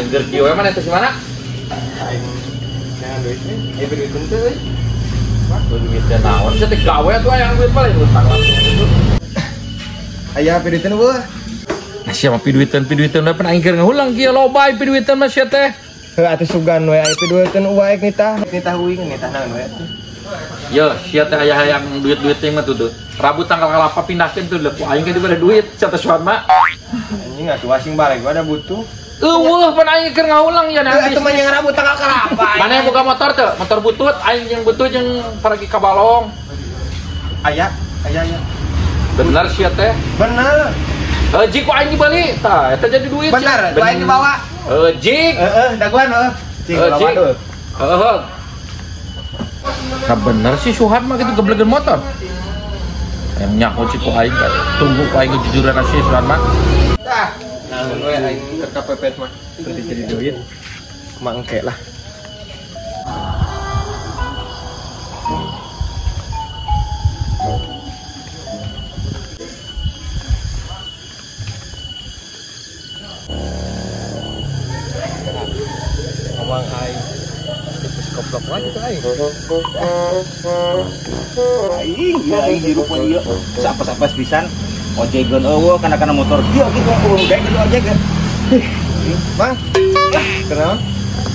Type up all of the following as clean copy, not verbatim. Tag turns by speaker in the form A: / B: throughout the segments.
A: Angger kieu mana teh mana?
B: Aing jangan duit nih. Duit teh.
A: Wah, duit teh naon? Saya teh gawe atuh aya duit balik utang langsung.
B: Aya duit weuh.
A: Nah, siapa piduitan da pun aing keur ngahulang kieu loba piduitan mah sia teh.
B: Heuh atuh sugan we aya duitan uaek nitah uing nitah naon we.
A: Ya, sia teh aya hayang duit-duit teh mah tuh. Rabu tanggal 8 pindahkeun tuh leuh aing ge dibere duit sia teh suan mah.
B: Anjing atuh asing bareng gua ada butuh.
A: Eueuh pan aing keur ngahulang ya
B: nanti. Atuh mah yang Rabu tanggal 8.
A: Mana yang boga motor teh? Motor butut aing yang butut jeung pergi ka Balong.
B: Aya.
A: Bener sia teh.
B: Bener.
A: Jik ku aing dibeli, tah eta jadi duit.
B: Bener, ku aing dibawa.
A: Jik.
B: Daguan Jik lawan.
A: Nah bener sih Suhad mah gitu geblegan motor. Yang nyaho sih ku aing kan. Tunggu ku aing kejujuran asih Suhad mah.
B: Tah. Nah, we aing keur kapepet mah. Teu jadi duit. Mah engke lah. Ngomong aing terus koplok lagi tuh aing. Aing hirup ieu. Sapas-sapas pisan. Ojegan eueuh kana motor kieu kitu udah kitu ojegan. Mang. Kenapa?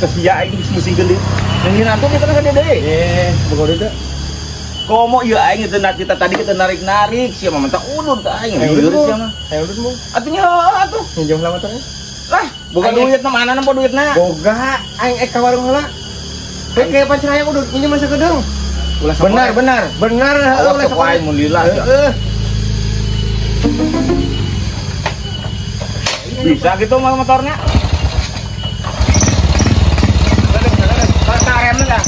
B: Kesia aing musingkeun deui. Ngeun atuh kita kan deui. Boga deui. Komo ieu aing teu kita tadi kita narik-narik sia mah mentak udud teh aing. Hieur sia mah. Saya udud mah. Atunya atuh. Pinjam lah motornya. Lah, boga duit na mana na duitna? Boga, aing ka warung heula. Kayak pancen aya udud pinjam masa gedung. Benar, heuh ulah sapoe mun lillah. Bisa gitu mah motornya. Ada remnya dah.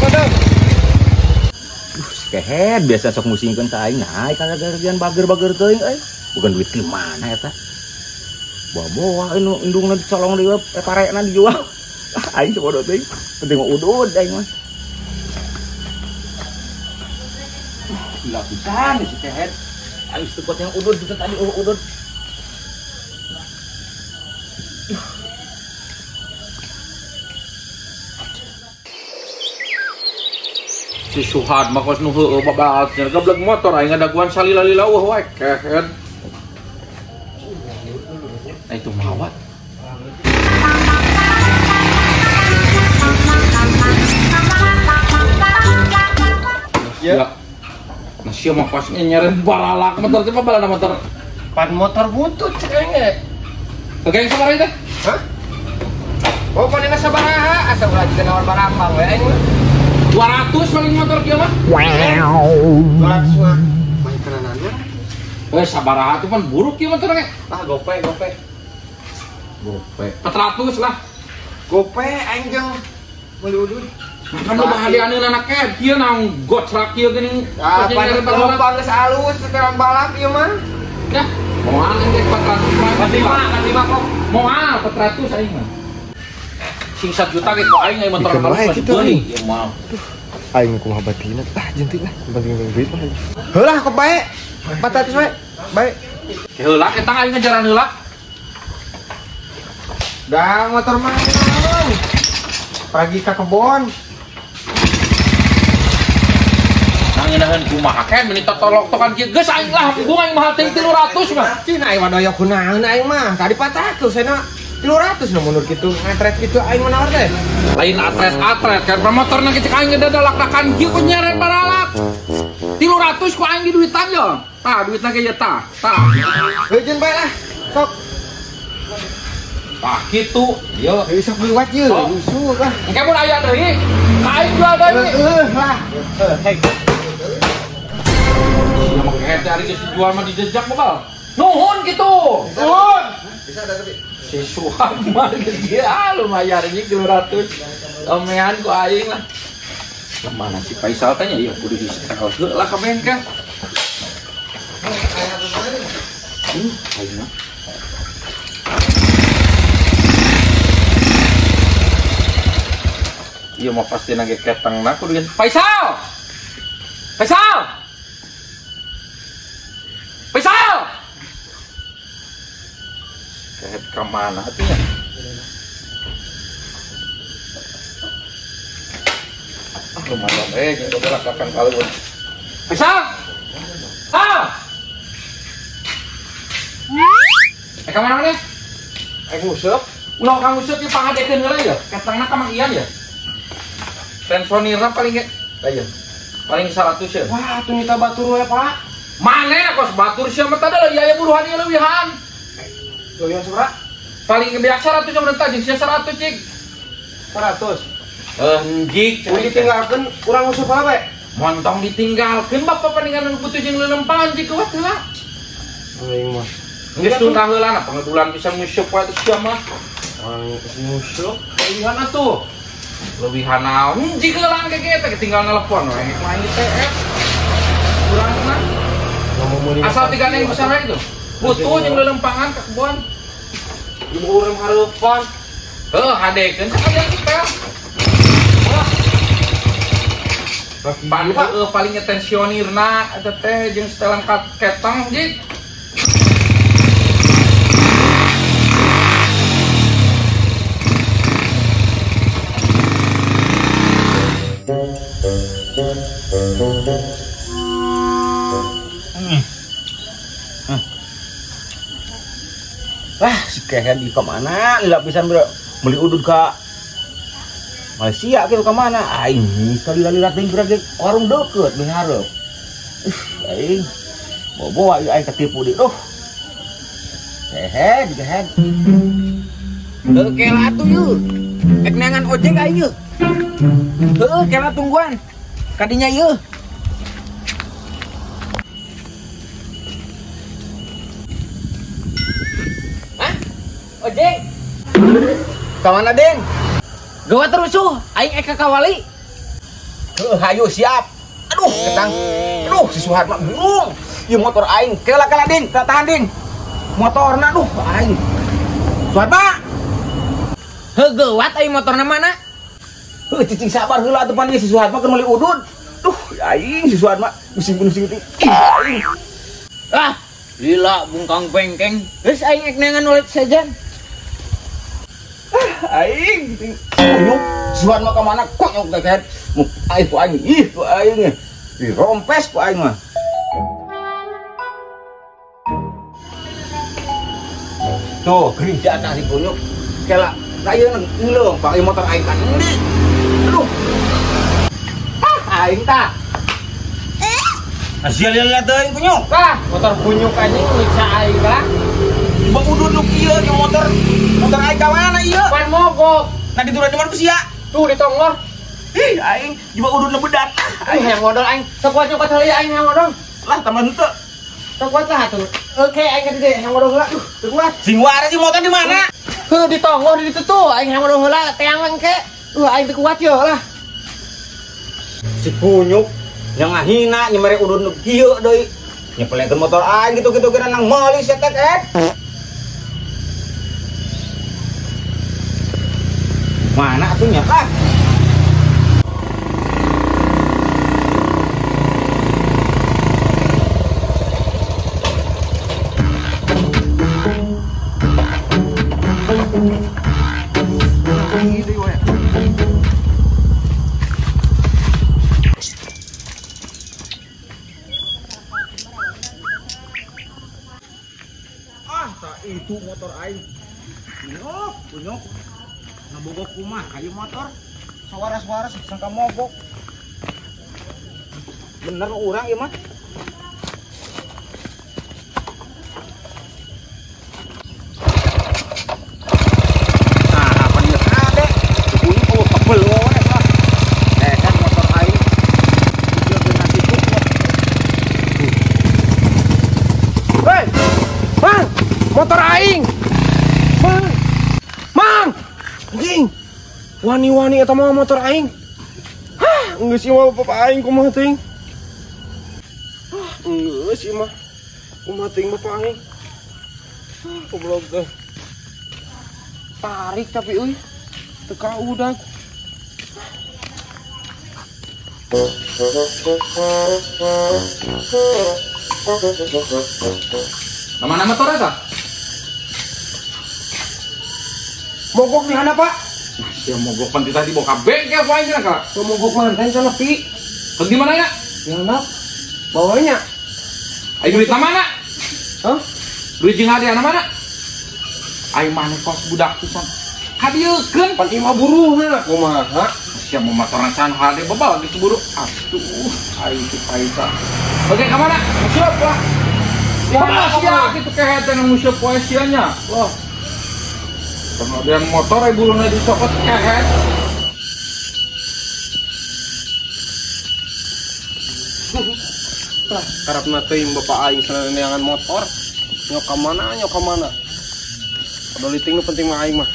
B: Ada. Kehead biasa sok musingkeun ka aing naik kagak bager-bager teuing euy. Bukan duit di mana eta? Bawa indungna dicolong deui parekna dijual. Aing sabodo teuing. Penting udud aing mah. Gila pisan si Kehead. Aing sepot yang udud itu tadi udud.
A: Si Suhad mah kos nu heueuh babaasnya gebleg motor aing ngadaguan salila-lila wae Kehead. Nah itu mawat. Ya. Nah sia mah pas nyeren balalak motor teh balana motor.
B: Pan motor butut cenah.
A: Oke yang sabaraha teh?
B: Hah? Oh panina sabaraha? Asa ulah jeung naon barang mah we aing mah.
A: 200 paling motor kieu mah.
B: 200 mah. Main kenanannya.
A: Sabaraha tuh kan buruk kieu motor ge.
B: Ah gope.
A: 400 lah.
B: Gope aing jeung meuli udud.
A: Kan lo bahadianeun anaknya kieu naon gocrak kieu geuning.
B: Ah penumpang geus alus sekarang balap ieu mah.
A: Ya, moal engke 400 mah.
B: Kan 5 kok.
A: Moal 400 aing mah. Sing 1 juta ge kok aing motor halus masih beuning. Ya moal.
B: Aing kumaha batina tah jentik lah. Penting duit mah. Heulah kok bae. 400 we. Bae.
A: Heula eta aing ngejaran heula.
B: Dah motor mah naon? Pergi ke kebon.
A: Nangeunaheun kumaha ken meuni tolok-tokan kieu geus aing lah bunga aing mahal teh 300 mah.
B: Cina aing mah doyok kunaon aing mah. Tadi patahkeun cenah 300 nu mundur kitu ngatret kitu aing mah nawar teh.
A: Lain atret kan promotorna kitu aing ngedadalak-dakan kieu ku nyeret baralak. 300 ku aing di duitan yo. Tah duitna ge ieu tah.
B: Heujeun bae lah. Sok.
A: Tah kitu. Yo,
B: sok liwat ye. Lusuh lah.
A: Engke mun aya deui, aing jual deui.
B: Lah. Hei.
A: Ya mah kayak hari geus dijual mah dijejak mah. Nuhun kitu. Nuhun.
B: Bisa ada tapi.
A: Si Suhad mah dia lumayan nya 200. Omean ku aing lah. Mana si Faisal tanya ya kudu disetel heula ka bengkel. Aing mah. Iya mau pasti nage ketang na kudu Faisal. Faisal. 1 Kayak kemana artinya? Lumayan yang berlakukan kalau pisang. Kemana nih?
B: Ngusep.
A: Ulah kang ngusep di pangadekeun heula ya. Ketangna ka Mang Ian ya. Pensionirna paling aja. Paling 100 ya.
B: Wah, tuh nyita batur we, Pak.
A: Mana kos batur sia mah tadi ya buruhan ieu leuwihan.
B: Leuwihan sabaraha?
A: Paling biasa 100 yang tadi sia 100 cik.
B: 100.
A: Jik,
B: Udah ditinggalkan kurang ngusep apa?
A: montong ditinggalkan bapak paningan butuh jeung leulempangan jik kuat heula.
B: Aing mah.
A: Geus tunah heula na pangedulan bisa nguseup wae teh sia mah.
B: Ngusep.
A: Leuwihan atuh. Leuwihan naon jik heula ge teh tinggal nelpon we main di TF. Kurang mah. Asal tiga neng besar itu. Butuh jeung leulempangan ka kebon.
B: Ibu urang hareupan.
A: Hadekeun sakalian kita. Pan paling tensionirna eta teh jeung setelan ketang jik.
B: Wah, si Kehen di kemana? Lila pisan bro, beli udud ke Malaysia gitu kemana? Aing sekali lihat ting gerak warung deket berharap. Aing bawa aing ketipu di tuh. Kehen.
C: Kela tuh yuk, eknangan ojek aing yuk. Kela tungguan, kadinya yuk. Ojek.
B: Kemana Deng?
C: Gawat terusuh, aing eka kawali.
B: Hayu siap. Aduh, ketang. Aduh, si Suhad mah bingung. Ieu motor aing, kela Ding, tahan Ding. Motorna aduh aing. Suhad mah.
C: Gawat aing motorna mana?
B: Cicing sabar heula atuh pan si Suhad mah keur meuli udud. Duh, aing si Suhad mah pusing-pusing teh.
C: Ah, lila bungkang bengkeng. Geus aing eknangan nulit sajan.
B: Aing kunyuk Suhan mah kemana kunyuk teh aing ku aing ku aing dirompes ku aing mah tuh gereja si kunyuk kela kayeuna ngeuleuh pakai motor aing kan endi aduh aing tah asia lihat teh kunyuk
C: Motor kunyuk anjing nyiksa aing lah.
B: bang udud nu kieu di motor aing ka mana ieu
C: Pan mogok.
B: nah dituran di mana sia
C: Tuh di tonggor.
B: ih aing jiba udud nu bedat
C: Yang modal aing. Sekuat nyokot heula aing yang modal.
B: lah taman henteu
C: Sekuat lah atuh. Oke aing ka dieu yang modal heula. Teu kuat.
B: sing waras di motor di mana
C: Di tonggor di ditu tuh aing yang modal heula teang engke. Aing teu kuat yo lah.
B: si kunyuk yang ngahina nyemere udun nu kieu deui nyepelekeun motor aing gitu-gitu kira nang meuli setek mana atunya itu motor aing kunyuk ngabogok kumah kayu motor sawaras-waras sangka mogok bener urang ieu mah nah apa nih ada kunyuk tebel wae lah kan motor aing dia kena situ
C: Hei! Mang! Motor aing! Mang! Anjing! Wani-wani eta mah motor aing. Hah, geus ieu mah bapak aing kumaha teuing? Geus ieu mah. Kumaha teuing bapak aing? Goblok teh. Tarik tapi euy. Teu kaudag.
A: Nama motor eta?
C: Mogok di mana, Pak?
A: Ya mogok panti tadi bawa bengkel apa aja kak?
C: Mogok mantan sana, Pi.
A: Panti mana ya?
C: Yang nak bawanya.
A: Ayo duit mana?
C: Hah?
A: Duit jeung hadiah mana? Ayo mana kos budak pisan. Hadieukeun
C: Pan imah buruhna kumaha?
A: sia mau motoran can hade babal geus buru. Atuh, ayo si Paisa. Oke, ka mana? Musieup lah. Ya sia kitu kehete nu musieup poe sianya. Loh. Kemudian motor ay buluna disokot kehet.
C: Karapna teuing bapak aing saneangan motor. Nyok ka mana? Padahal itu penting mah aing mah.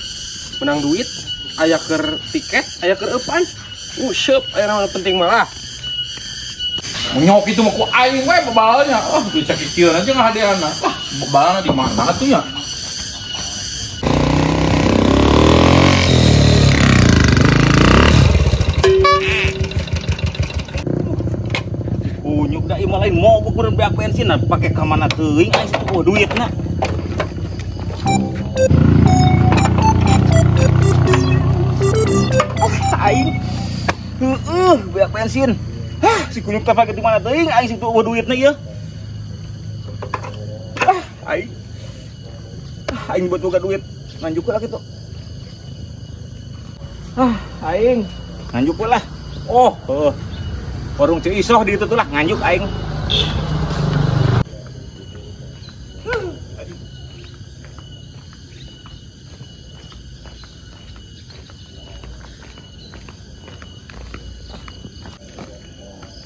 C: Menang duit, aya keur tiket, aya keur eupan. Seup, aya mah penting mah lah.
A: Nyok itu mah ku aing we bebalnya. Duit sakikieun aja ngahadiahna. Bebalna di mana atuh nya?
B: Unyuk da imah lain mogok beureun beak bensin pake ka mana teuing aing situ duitna. Aing beak bensin. Si kunyuk teh pake di mana teuing aing situ duitna ieu. Aing buat boga duit nganjuk lah gitu. Aing nganjuk lah. Warung Ceu Isoh di itu tuh lah nganjuk aing.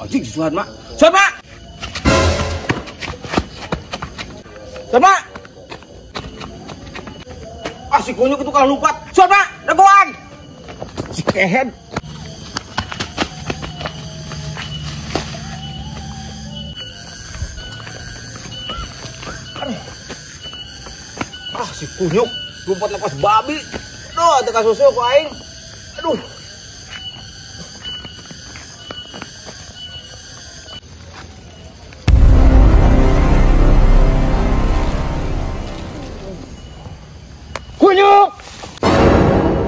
B: Anjing si Suhan mak. Suhan mak. Si kunyuk itu kalah lupat. Suhan mak, dagoan. Si kehead. Si kunyuk lompat lepas babi. Aduh, ada kasusnya ku aing. Aduh.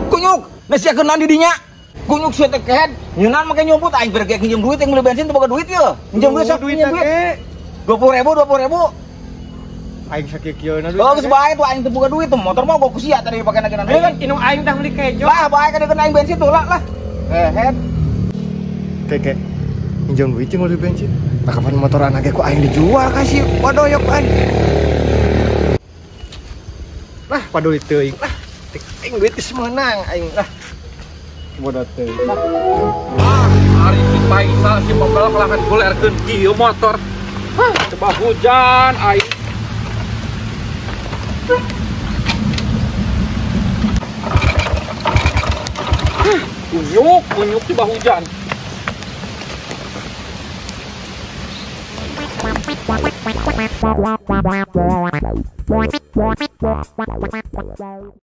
B: Kunyuk, nasiakeun nan di dinya. Kunyuk sieu teh kehead. Nyeunan make nyumput aing pergi nginjem duit yang beli bensin teu boga duit ye. Nginjem duit sok duit. 20.000.
C: Aing sakikieuna duit.
B: Oh, geus bae tuh aing teu boga duit tuh. Motor mah gua ku sia tadi dipake nageuna.
C: Kan inung aing tah beli kejo.
B: Lah, bae ka dikeun aing bensin tuh lah. Head.
C: Keke. Minjem duit jeung beli bensin. Nah, kapan motoran age ku aing dijual kasih wadoyok aing. Lah, paduli teuing. Lah, aing duit geus meunang aing lah. Bodoh teuing.
A: Hari si Paisa si pembalap lakan golerkeun kieu motor. Coba hujan aing. Kunyuk tiba hujan.